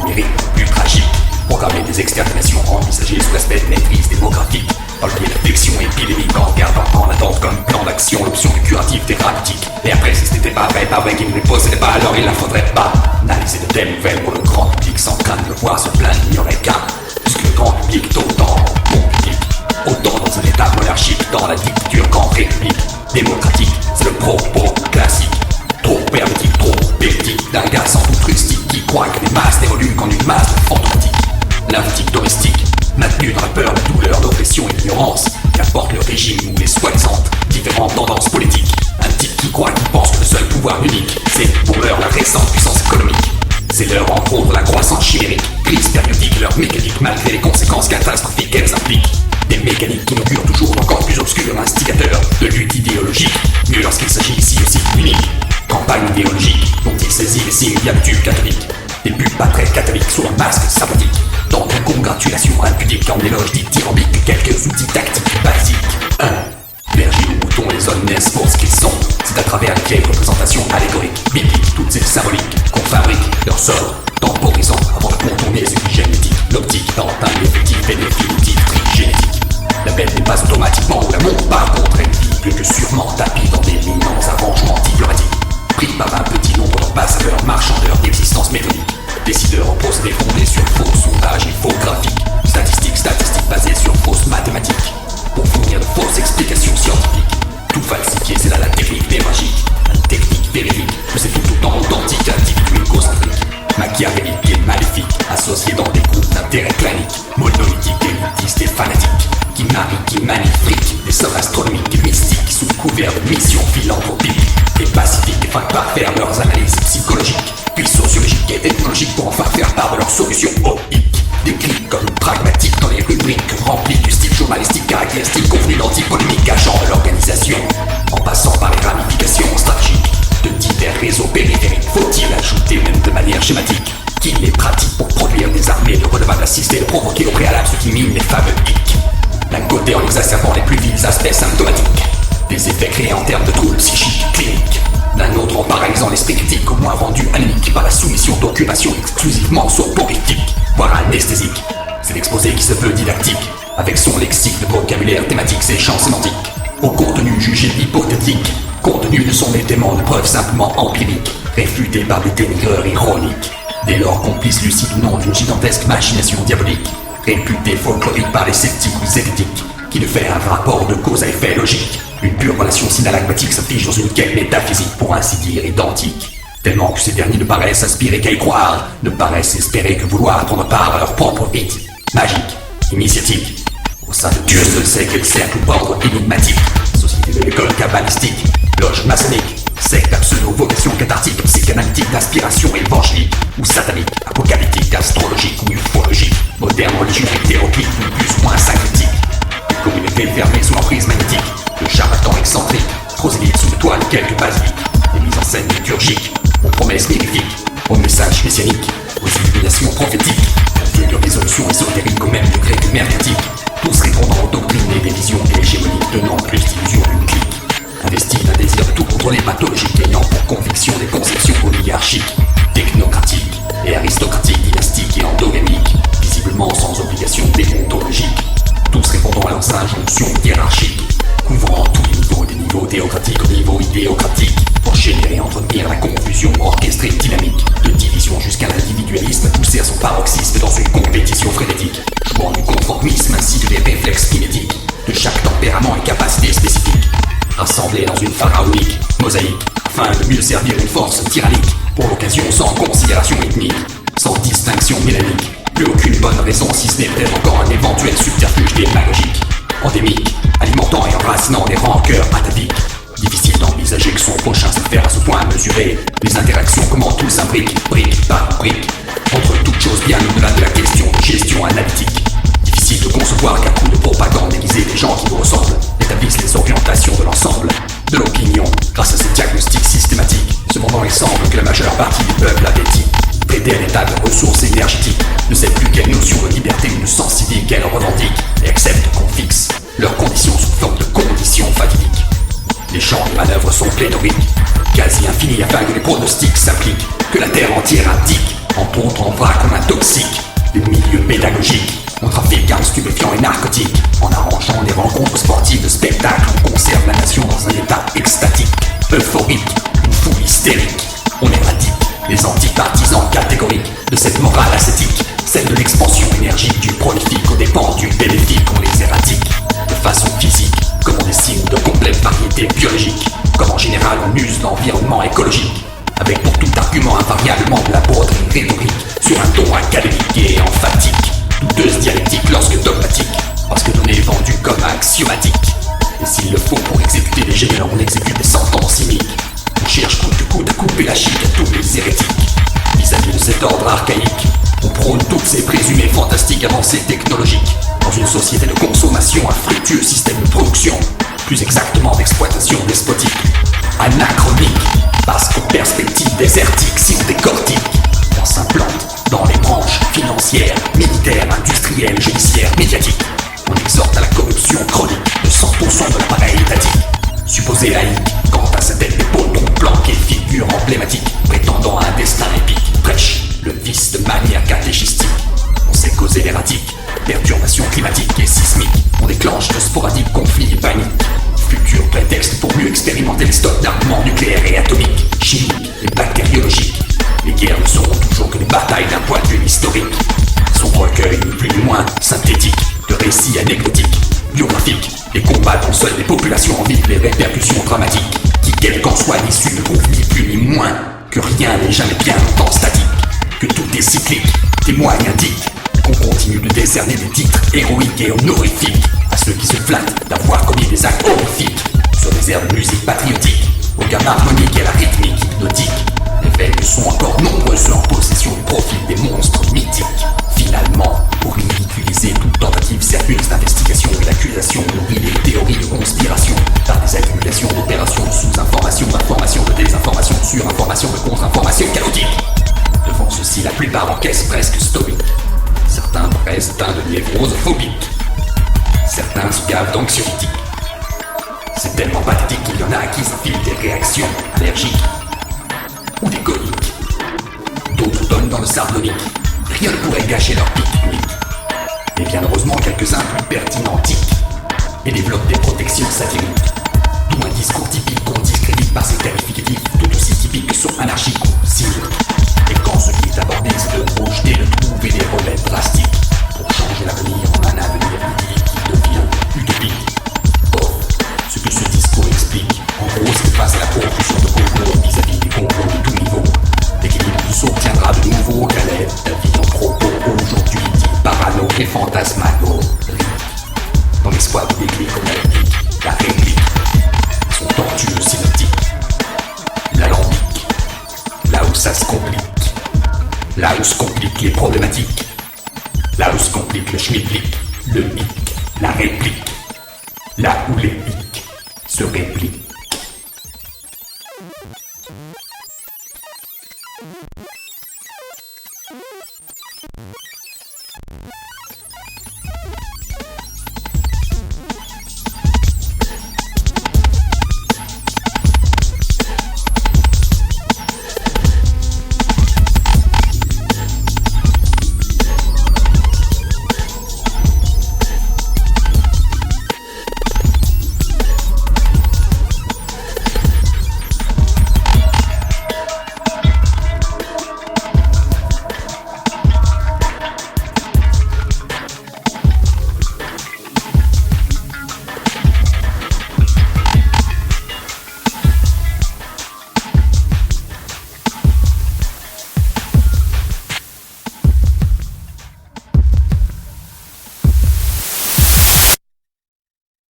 numérique plus tragique. Programmer des exterminations envisagées sous l'aspect de maîtrise démographique. Enlever l'affection épidémique en gardant en attente comme plan d'action l'option du curatif thérapeutique. Et après, si ce n'était pas vrai qu'il ne les possédait pas, alors il la faudrait pas analyser de telles nouvelles pour le grand public sans craindre de voir se plaindre, il n'y aurait qu'un. Puisque le grand public est autant bon public, autant dans un état monarchique, dans la dictature qu'en république démocratique. C'est le propos classique, trop hermétique, trop politique, d'un gars sans doute rustique qui croit que les masses n'évoluent qu'en une masse fantomatique. L'inftique domestique, maintenue dans la peur, la douleur, l'oppression et l'ignorance, qu'apporte le régime ou les soi-disant différentes tendances politiques. Un type qui croit qu'il pense que le seul pouvoir unique, c'est pour l'heure la récente puissance économique. C'est l'heure entre autres de la croissance chimérique, crise périodique, leur mécanique malgré les conséquences catastrophiques qu'elles impliquent. Des mécaniques qui inaugurent toujours encore plus obscurs instigateurs de lutte idéologique, mieux lorsqu'il s'agit ici aussi unique. Campagne idéologique dont il saisit les signes via le tube catholique. Des pubs pas très catholiques sous un masque sympathique. Tant de congratulations impudiques en éloge dithyrambique que quelques outils tactiques basiques. 1. Berger ou mouton, les hommes naissent pour ce qu'ils sont. C'est à travers les vieilles représentations allégoriques, bibliques, toutes ces symboliques qu'on fabrique leur sort, temporisant avant de contourner ce qui génétique. L'optique tente un effectif bénéfique trigénétique. La bête n'est pas automatiquement où la montre par contre elle vit plus que sûrement tapis dans des immenses arrangements diplomatiques. Pris par un petit nombre d'ambassadeurs, marchandeurs d'existence méthodique. Décideurs en procédés fondés sur faux sondages et faux graphiques. Statistiques basées sur fausses mathématiques. Pour fournir de fausses explications scientifiques. Tout falsifié, c'est là la technique pédagogique. Une technique véridique, que c'est tout autant authentique, individuel qu'aucentrique. Machiavélique et maléfique, associé dans des groupes d'intérêts claniques. Monolithiques, élitistes et fanatiques. Qui marient, qui magnifiquent des sommes astronomiques et mystiques sous couvert de missions philanthropiques. Et pacifiques et finissent par faire leurs analyses psychologiques, puis sociologiques et technologiques pour enfin faire part de leurs solutions optiques. Décrites comme pragmatiques dans les rubriques remplies du style journalistique caractéristique convenu d'antipolémique agent de l'organisation, en passant par les ramifications stratégiques de divers réseaux périphériques. Faut-il ajouter même de manière schématique qu'il les pratique pour produire des armées de redevables assistés et de provoquer au préalable ce qui mine les fameux hicks. D'un côté en exacerbant les plus vils aspects symptomatiques, des effets créés en termes de troubles psychiques cliniques. D'un autre en paralysant l'esprit critique au moins rendu anémique par la soumission d'occupations exclusivement soporifiques, voire anesthésiques. C'est l'exposé qui se veut didactique, avec son lexique de vocabulaire thématique séchant sémantique, au contenu jugé hypothétique, contenu de son élément de preuve simplement empirique, réfuté par des dénigreurs ironiques. Dès lors complice lucide ou non d'une gigantesque machination diabolique, réputé folklorique par les sceptiques ou zététiques, qui ne fait un rapport de cause à effet logique. Une pure relation synalagmatique s'affiche dans une quête métaphysique pour ainsi dire identique. Tellement que ces derniers ne paraissent aspirer qu'à y croire, ne paraissent espérer que vouloir prendre part à leur propre rite magique, initiatique. Au sein de Dieu seul sait quel cercle ou ordre énigmatique, société de l'école kabbalistique, loge maçonnique, secte à pseudo-vocation cathartique, psychanalytique d'aspiration évangélique, ou satanique, apocalyptique, astrologique ou ufologique, moderne religion hétéroclite ou plus ou moins syncrétique. Une communauté fermée sous l'emprise magnétique, de charlatans excentriques, prosélytes sous le toit de quelques basiliques, des mises en scène liturgiques, aux promesses mirifiques, aux messages messianiques, aux illuminations prophétiques, de résolutions ésotériques au même degré que mercatiques, tous répondant aux doctrines et des visions hégémoniques tenant plus d'illusions d'une clique. Investis d'un désir de tout contrôler pathologique ayant pour conviction des conceptions oligarchiques, technocratiques et aristocratiques, dynastiques et endogamiques, visiblement sans obligation déontologique, tous répondant à leurs injonctions hiérarchiques, couvrant tous les niveaux des niveaux théocratiques au niveau idéocratique, pour générer et entretenir la confusion orchestrée dynamique, de division jusqu'à l'individualisme poussé à son paroxysme dans une compétition frénétique, jouant du conformisme ainsi que des réflexes kinétiques, de chaque tempérament et capacité spécifique, rassemblés dans une pharaonique mosaïque, afin de mieux servir une force tyrannique, pour l'occasion sans considération ethnique, sans distinction mélanique, plus aucune bonne raison si ce n'est peut-être encore un éventuel subterfuge démagogique, endémique, alimentant et enracinant des rancœurs ataviques. Difficile d'envisager que son prochain se faire à ce point mesurer les interactions, comment tout s'imbrique, brique par brique, entre toutes choses bien au-delà de la question de gestion analytique. Difficile de concevoir qu'à coup de propagande déguisée, des gens qui vous ressemblent établissent les orientations de l'ensemble de l'opinion grâce à ces diagnostics systématiques. Cependant, il semble que la majeure partie du peuple abéti, prêté à l'état de ressources énergétiques, ne sait plus quelle notion de liberté ou de sens civique qu'elle revendique et accepte qu'on fixe leurs conditions sous forme de conditions fatidiques. Les champs de manœuvre sont pléthoriques, quasi infinis afin que les pronostics s'appliquent, que la terre entière indique Entre autres, en vrac, on intoxique les milieux pédagogiques. On trafique armes stupéfiants et narcotiques. En arrangeant les rencontres sportives de spectacle, on conserve la nation dans un état extatique, euphorique, une foule hystérique. On éradique les antipartisans catégoriques de cette morale ascétique, celle de l'expansion énergique du prolifique aux dépens du bénéfique. On les ératique de façon physique, comme on dessine de complètes variétés biologiques, comme en général on use l'environnement écologique, avec pour tout argument invariablement de la broderie rhétorique, sur un ton académique et emphatique, douteuse dialectique lorsque dogmatique, parce que donné vendu comme axiomatique. Et s'il le faut pour exécuter des génères, on exécute des sentences cyniques. On cherche coûte que coûte à couper la chic à tous les hérétiques. Vis-à-vis de cet ordre archaïque, on prône toutes ces présumées fantastiques avancées technologiques, dans une société de consommation, un fructueux système de production, plus exactement d'exploitation despotique, anachronique, parce qu'aux perspectives désertiques, si on décortique, on s'implante dans les branches financières, militaires, industrielles, judiciaires, médiatiques. On exhorte à la corruption chronique de 100% de l'appareil étatique, supposé laïque quant à sa tête d'épaule dont planquée figure emblématique, prétendant à un destin épique, prêche le vice de manière catéchistique. On sait causer l'erratique, perturbations climatiques et sismiques. On déclenche de sporadiques conflits et paniques, futur prétexte pour mieux expérimenter les stocks d'armements nucléaires et atomiques, chimiques et bactériologiques. Les guerres ne seront toujours que des batailles d'un point de vue historique. Son recueil, ni plus ni moins, synthétique, de récits anecdotiques, biographiques, des combats dont seules les populations en vivent les répercussions dramatiques, qui, quelle qu'en soit l'issue, ne prouvent ni plus ni moins que rien n'est jamais bien longtemps statique, que tout est cyclique, témoigne, indique qu'on continue de décerner des titres héroïques et honorifiques à ceux qui se flattent d'avoir commis des actes horrifiques, sur des airs de musique patriotique, aux gammes harmoniques et à la rythmique hypnotique. Les veilles sont encore nombreuses en possession du profil des monstres mythiques. Finalement, pour ridiculiser toute tentative sérieuse d'investigation et d'accusation, nourrit des théories de conspiration par des accumulations d'opérations de sous-information, d'information, de désinformation, de surinformation, de contre-information chaotique. Devant ceci, la plupart encaissent presque stoïques. Certains pressent atteints de névrose phobique. Certains se gavent d'anxiolytiques. C'est tellement pathétique qu'il y en a qui s'infilent des réactions allergiques ou des coliques. D'autres donnent dans le sardonique. Rien ne pourrait gâcher leur pique-nique. Et bien heureusement, quelques-uns plus pertinents tiquent et développent des protections satiriques. D'où un discours typique qu'on discrédite par ses qualificatifs, tout aussi typiques que sont anarchiques ou cyniques. Et quand ce qui est abordé, c'est de projeter, de trouver des remèdes drastiques pour changer l'avenir en un avenir idyllique qui devient utopique. Or, ce que ce discours explique, en gros, c'est face à la corruption de complots vis-à-vis des complots de tout niveau. L'équilibre du saut tiendra de nouveau qu'à l'aide d'un vie en propos aujourd'hui dit parano et fantasmagorique. Dans l'espoir de déclic, on a dit la réplique, son tortueux synoptique, l'alambic, là où ça se complique, là où se compliquent les problématiques, là où se complique le schmidblick, le hic, la réplique, là où les hic se répliquent.